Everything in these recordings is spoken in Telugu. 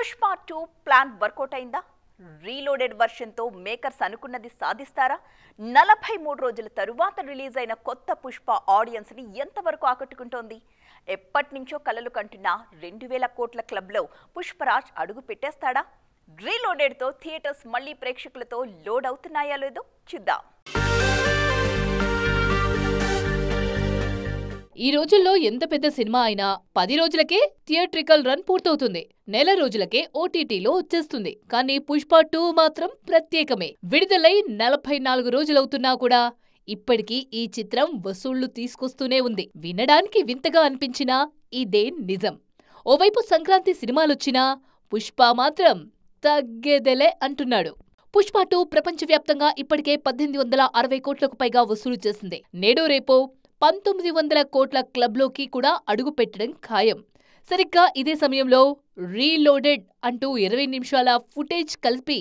పుష్ప 2 ప్లాన్ వర్కౌట్ అయిందా? రీలోడెడ్ వర్షన్తో మేకర్స్ అనుకున్నది సాధిస్తారా? 43 రోజుల తరువాత రిలీజ్ అయిన కొత్త పుష్ప ఆడియన్స్ని ఎంతవరకు ఆకట్టుకుంటోంది? ఎప్పటినుంచో కలలు కంటున్న 2000 కోట్ల క్లబ్లో పుష్పరాజ్ అడుగు పెట్టేస్తాడా? రీలోడెడ్తో థియేటర్స్ మళ్లీ ప్రేక్షకులతో లోడ్ అవుతున్నాయా లేదో చూద్దాం. ఈ రోజుల్లో ఎంత పెద్ద సినిమా అయినా 10 రోజులకే థియేట్రికల్ రన్ పూర్తవుతుంది. నెల రోజులకే ఓటీటీలో వచ్చేస్తుంది. కానీ పుష్ప 2 మాత్రం ప్రత్యేకమే. విడుదలై 44 రోజులవుతున్నా కూడా ఇప్పటికీ ఈ చిత్రం వసూళ్లు తీసుకొస్తూనే ఉంది. వినడానికి వింతగా అనిపించినా ఇదే నిజం. ఓవైపు సంక్రాంతి సినిమాలొచ్చినా పుష్ప మాత్రం తగ్గేదెలే అంటున్నాడు. పుష్ప 2 ప్రపంచవ్యాప్తంగా ఇప్పటికే 1860 కోట్లకు పైగా వసూలు చేసింది. నేడో రేపో 1900 కోట్ల క్లబ్లోకి కూడా అడుగు పెట్టడం ఖాయం. సరిగ్గా ఇదే సమయంలో రీలోడెడ్ అంటూ 20 నిమిషాల ఫుటేజ్ కలిపి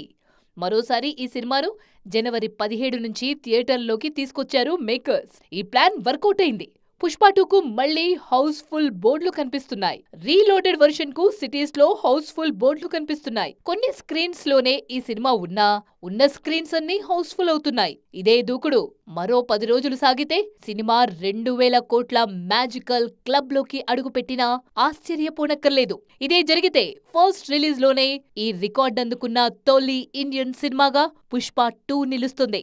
మరోసారి ఈ సినిమాను జనవరి 17 నుంచి థియేటర్లోకి తీసుకొచ్చారు మేకర్స్. ఈ ప్లాన్ వర్కౌట్ అయింది. పుష్ప 2కు మళ్లీ హౌస్ఫుల్ బోర్డులు కనిపిస్తున్నాయి. రీలోడెడ్ వర్షన్ కు సిటీస్ లో హౌస్ఫుల్ బోర్డులు కనిపిస్తున్నాయి. కొన్ని స్క్రీన్స్ లోనే ఈ సినిమా ఉన్నా ఉన్న స్క్రీన్స్ అన్ని హౌస్ఫుల్ అవుతున్నాయి. ఇదే దూకుడు మరో 10 రోజులు సాగితే సినిమా 2000 కోట్ల మ్యాజికల్ క్లబ్ లోకి అడుగుపెట్టినా ఆశ్చర్యపోనక్కర్లేదు. ఇదే జరిగితే ఫస్ట్ రిలీజ్ లోనే ఈ రికార్డ్ అందుకున్న తొలి ఇండియన్ సినిమాగా పుష్ప 2 నిలుస్తుంది.